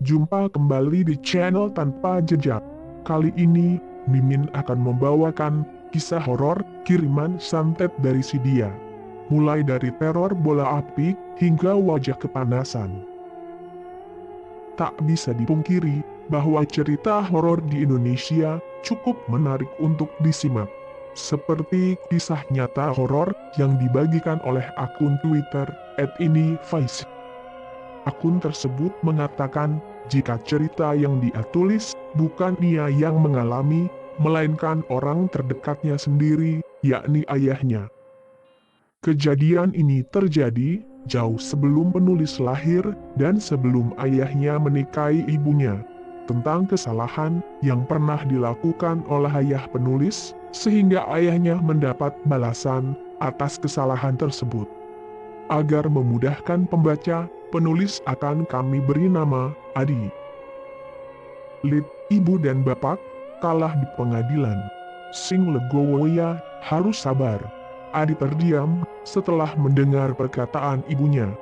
Jumpa kembali di channel Tanpa Jejak. Kali ini, Mimin akan membawakan kisah horor kiriman santet dari si Dia. Mulai dari teror bola api hingga wajah kepanasan. Tak bisa dipungkiri bahwa cerita horor di Indonesia cukup menarik untuk disimak. Seperti kisah nyata horor yang dibagikan oleh akun Twitter @ini_vice. Akun tersebut mengatakan jika cerita yang dia tulis bukan ia yang mengalami, melainkan orang terdekatnya sendiri, yakni ayahnya. Kejadian ini terjadi jauh sebelum penulis lahir dan sebelum ayahnya menikahi ibunya. Tentang kesalahan yang pernah dilakukan oleh ayah penulis, sehingga ayahnya mendapat balasan atas kesalahan tersebut. Agar memudahkan pembaca, penulis akan kami beri nama Adi. Lid, ibu dan bapak, kalah di pengadilan. Sing legowoya, harus sabar. Adi terdiam setelah mendengar perkataan ibunya.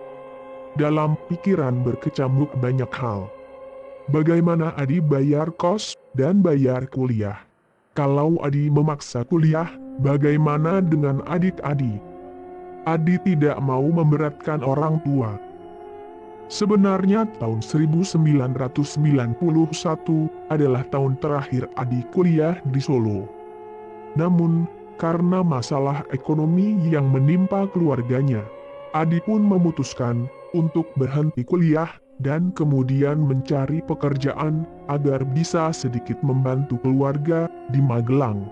Dalam pikiran berkecamuk banyak hal. Bagaimana Adi bayar kos dan bayar kuliah? Kalau Adi memaksa kuliah, bagaimana dengan adik Adi? Adi tidak mau memberatkan orang tua. Sebenarnya tahun 1991 adalah tahun terakhir Adi kuliah di Solo. Namun, karena masalah ekonomi yang menimpa keluarganya, Adi pun memutuskan untuk berhenti kuliah dan kemudian mencari pekerjaan agar bisa sedikit membantu keluarga di Magelang.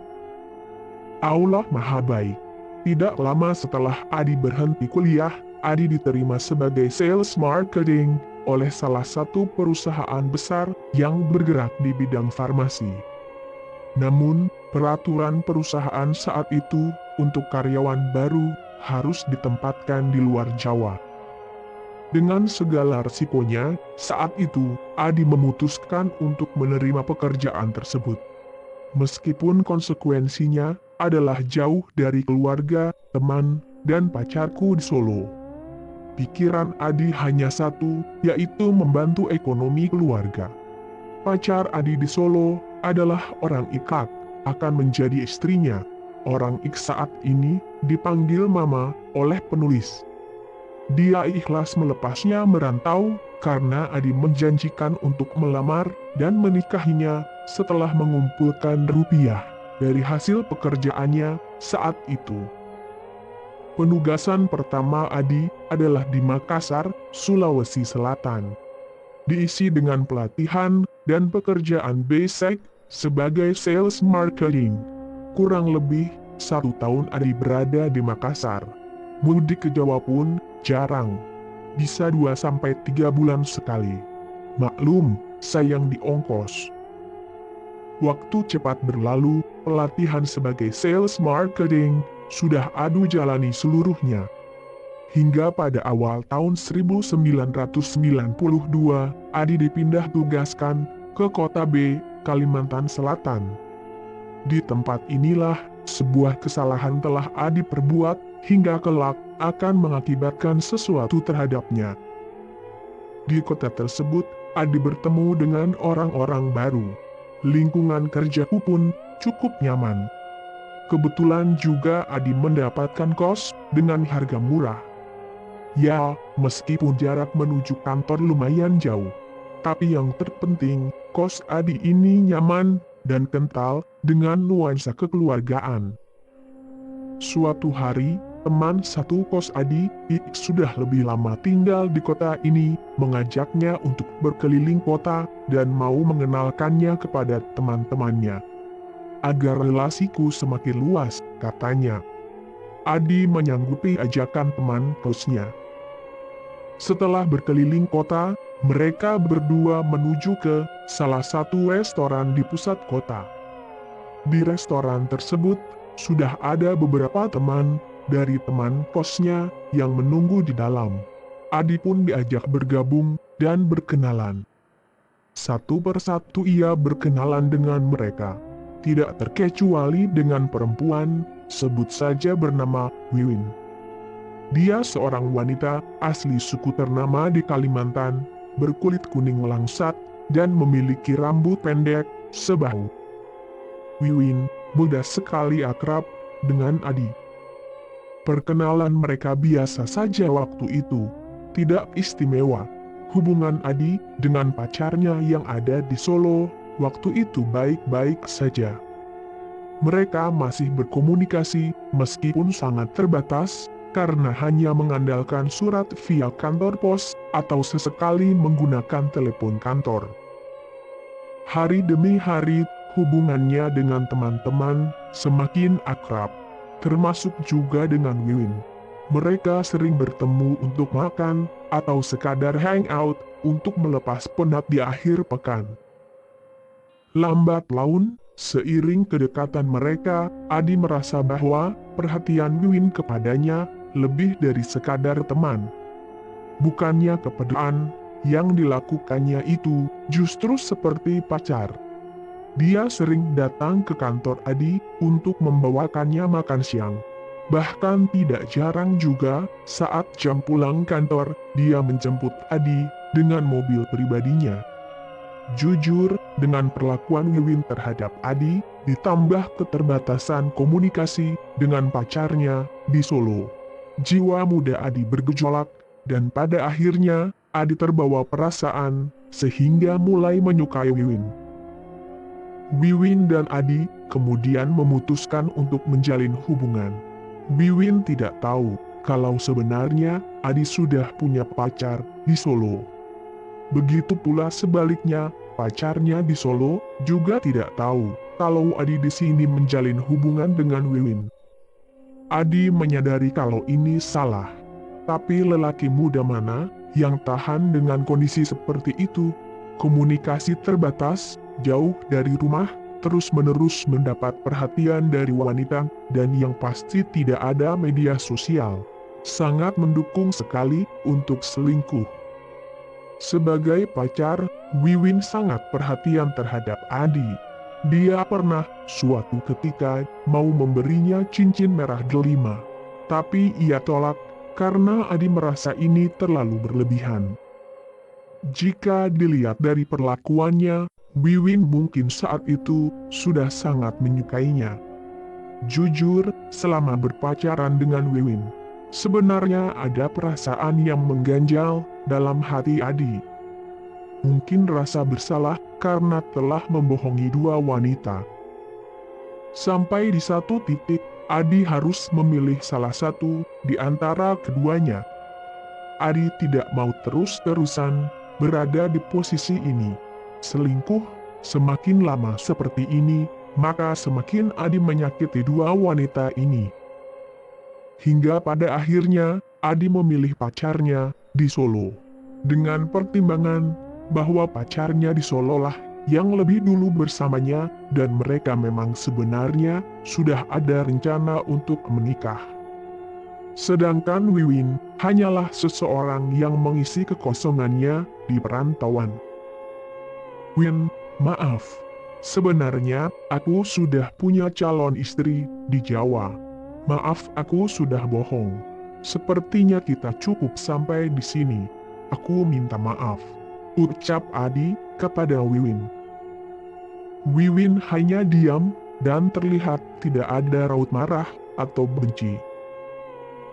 Allah Maha Baik. Tidak lama setelah Adi berhenti kuliah, Adi diterima sebagai sales marketing oleh salah satu perusahaan besar yang bergerak di bidang farmasi. Namun, peraturan perusahaan saat itu untuk karyawan baru harus ditempatkan di luar Jawa. Dengan segala resikonya, saat itu Adi memutuskan untuk menerima pekerjaan tersebut. Meskipun konsekuensinya adalah jauh dari keluarga, teman, dan pacarku di Solo. Pikiran Adi hanya satu, yaitu membantu ekonomi keluarga. Pacar Adi di Solo adalah orang Ikak, akan menjadi istrinya. Orang Ik saat ini dipanggil Mama oleh penulis. Dia ikhlas melepasnya merantau karena Adi menjanjikan untuk melamar dan menikahinya setelah mengumpulkan rupiah dari hasil pekerjaannya saat itu. Penugasan pertama Adi adalah di Makassar, Sulawesi Selatan. Diisi dengan pelatihan dan pekerjaan basic sebagai sales marketing. Kurang lebih 1 tahun Adi berada di Makassar. Mudik ke Jawa pun jarang. Bisa 2-3 bulan sekali. Maklum, sayang di ongkos. Waktu cepat berlalu, pelatihan sebagai sales marketing sudah Adi jalani seluruhnya. Hingga pada awal tahun 1992, Adi dipindah tugaskan ke Kota B, Kalimantan Selatan. Di tempat inilah, sebuah kesalahan telah Adi perbuat hingga kelak akan mengakibatkan sesuatu terhadapnya. Di kota tersebut, Adi bertemu dengan orang-orang baru. Lingkungan kerjaku pun cukup nyaman. Kebetulan juga Adi mendapatkan kos dengan harga murah. Ya, meskipun jarak menuju kantor lumayan jauh. Tapi yang terpenting, kos Adi ini nyaman dan kental dengan nuansa kekeluargaan. Suatu hari, teman satu kos Adi, sudah lebih lama tinggal di kota ini, mengajaknya untuk berkeliling kota dan mau mengenalkannya kepada teman-temannya. Agar relasiku semakin luas, katanya. Adi menyanggupi ajakan teman kosnya. Setelah berkeliling kota, mereka berdua menuju ke salah satu restoran di pusat kota. Di restoran tersebut, sudah ada beberapa teman dari teman kosnya yang menunggu di dalam. Adi pun diajak bergabung dan berkenalan. Satu persatu ia berkenalan dengan mereka. Tidak terkecuali dengan perempuan, sebut saja bernama Wiwin. Dia seorang wanita asli suku ternama di Kalimantan, berkulit kuning langsat, dan memiliki rambut pendek, sebahu. Wiwin, mudah sekali akrab dengan Adi. Perkenalan mereka biasa saja waktu itu, tidak istimewa. Hubungan Adi dengan pacarnya yang ada di Solo, waktu itu baik-baik saja. Mereka masih berkomunikasi, meskipun sangat terbatas, karena hanya mengandalkan surat via kantor pos, atau sesekali menggunakan telepon kantor. Hari demi hari, hubungannya dengan teman-teman semakin akrab, termasuk juga dengan Wiwin. Mereka sering bertemu untuk makan, atau sekadar hangout, untuk melepas penat di akhir pekan. Lambat laun, seiring kedekatan mereka, Adi merasa bahwa perhatian Wiwin kepadanya lebih dari sekadar teman. Bukannya kepedulian, yang dilakukannya itu justru seperti pacar. Dia sering datang ke kantor Adi untuk membawakannya makan siang. Bahkan tidak jarang juga saat jam pulang kantor, dia menjemput Adi dengan mobil pribadinya. Jujur, dengan perlakuan Wiwin terhadap Adi, ditambah keterbatasan komunikasi dengan pacarnya di Solo, jiwa muda Adi bergejolak, dan pada akhirnya, Adi terbawa perasaan, sehingga mulai menyukai Wiwin. Wiwin dan Adi kemudian memutuskan untuk menjalin hubungan. Wiwin tidak tahu kalau sebenarnya Adi sudah punya pacar di Solo. Begitu pula sebaliknya, pacarnya di Solo juga tidak tahu kalau Adi di sini menjalin hubungan dengan Wiwin. Adi menyadari kalau ini salah. Tapi lelaki muda mana yang tahan dengan kondisi seperti itu? Komunikasi terbatas, jauh dari rumah, terus-menerus mendapat perhatian dari wanita, dan yang pasti tidak ada media sosial. Sangat mendukung sekali untuk selingkuh. Sebagai pacar, Wiwin sangat perhatian terhadap Adi. Dia pernah suatu ketika mau memberinya cincin merah delima. Tapi ia tolak, karena Adi merasa ini terlalu berlebihan. Jika dilihat dari perlakuannya, Wiwin mungkin saat itu sudah sangat menyukainya. Jujur, selama berpacaran dengan Wiwin, sebenarnya ada perasaan yang mengganjal dalam hati Adi. Mungkin rasa bersalah karena telah membohongi dua wanita. Sampai di satu titik, Adi harus memilih salah satu di antara keduanya. Adi tidak mau terus-terusan berada di posisi ini. Selingkuh, semakin lama seperti ini, maka semakin Adi menyakiti dua wanita ini. Hingga pada akhirnya, Adi memilih pacarnya di Solo. Dengan pertimbangan bahwa pacarnya di Solo lah yang lebih dulu bersamanya, dan mereka memang sebenarnya sudah ada rencana untuk menikah. Sedangkan Wiwin hanyalah seseorang yang mengisi kekosongannya di perantauan. Win, maaf. Sebenarnya aku sudah punya calon istri di Jawa. Maaf, aku sudah bohong. Sepertinya kita cukup sampai di sini. Aku minta maaf, ucap Adi kepada Wiwin. Wiwin hanya diam dan terlihat tidak ada raut marah atau benci.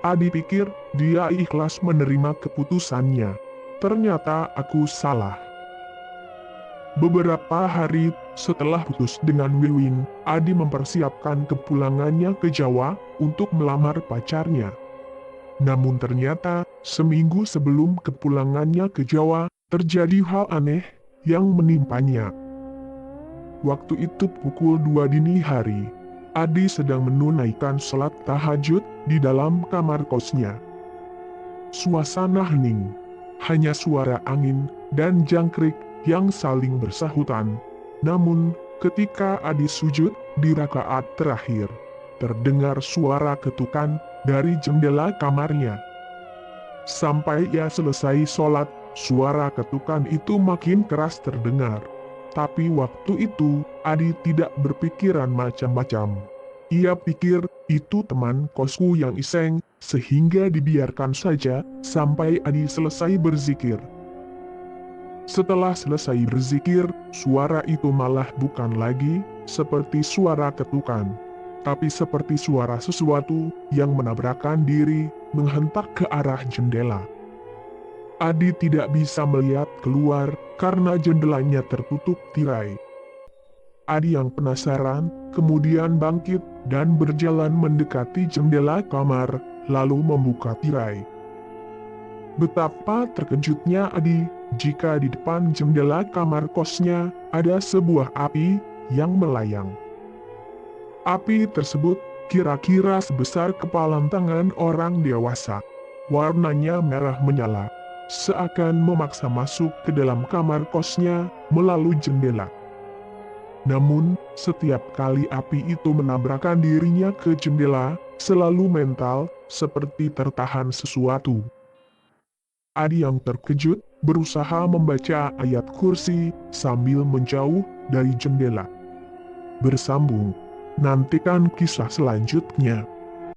Adi pikir dia ikhlas menerima keputusannya. Ternyata aku salah. Beberapa hari setelah putus dengan Wiwin, Adi mempersiapkan kepulangannya ke Jawa untuk melamar pacarnya. Namun ternyata, seminggu sebelum kepulangannya ke Jawa, terjadi hal aneh yang menimpanya. Waktu itu pukul 2 dini hari, Adi sedang menunaikan sholat tahajud di dalam kamar kosnya. Suasana hening, hanya suara angin dan jangkrik yang saling bersahutan. Namun, ketika Adi sujud di rakaat terakhir, terdengar suara ketukan dari jendela kamarnya. Sampai ia selesai sholat, suara ketukan itu makin keras terdengar. Tapi waktu itu, Adi tidak berpikiran macam-macam. Ia pikir itu teman kosku yang iseng, sehingga dibiarkan saja sampai Adi selesai berzikir. Setelah selesai berzikir, suara itu malah bukan lagi seperti suara ketukan, tapi seperti suara sesuatu yang menabrakkan diri menghentak ke arah jendela. Adi tidak bisa melihat keluar karena jendelanya tertutup tirai. Adi yang penasaran, kemudian bangkit dan berjalan mendekati jendela kamar, lalu membuka tirai. Betapa terkejutnya Adi jika di depan jendela kamar kosnya ada sebuah api yang melayang. Api tersebut kira-kira sebesar kepalan tangan orang dewasa. Warnanya merah menyala, seakan memaksa masuk ke dalam kamar kosnya melalui jendela. Namun, setiap kali api itu menabrakkan dirinya ke jendela, selalu mental, seperti tertahan sesuatu. Adi yang terkejut, berusaha membaca ayat kursi sambil menjauh dari jendela. Bersambung. Nantikan kisah selanjutnya.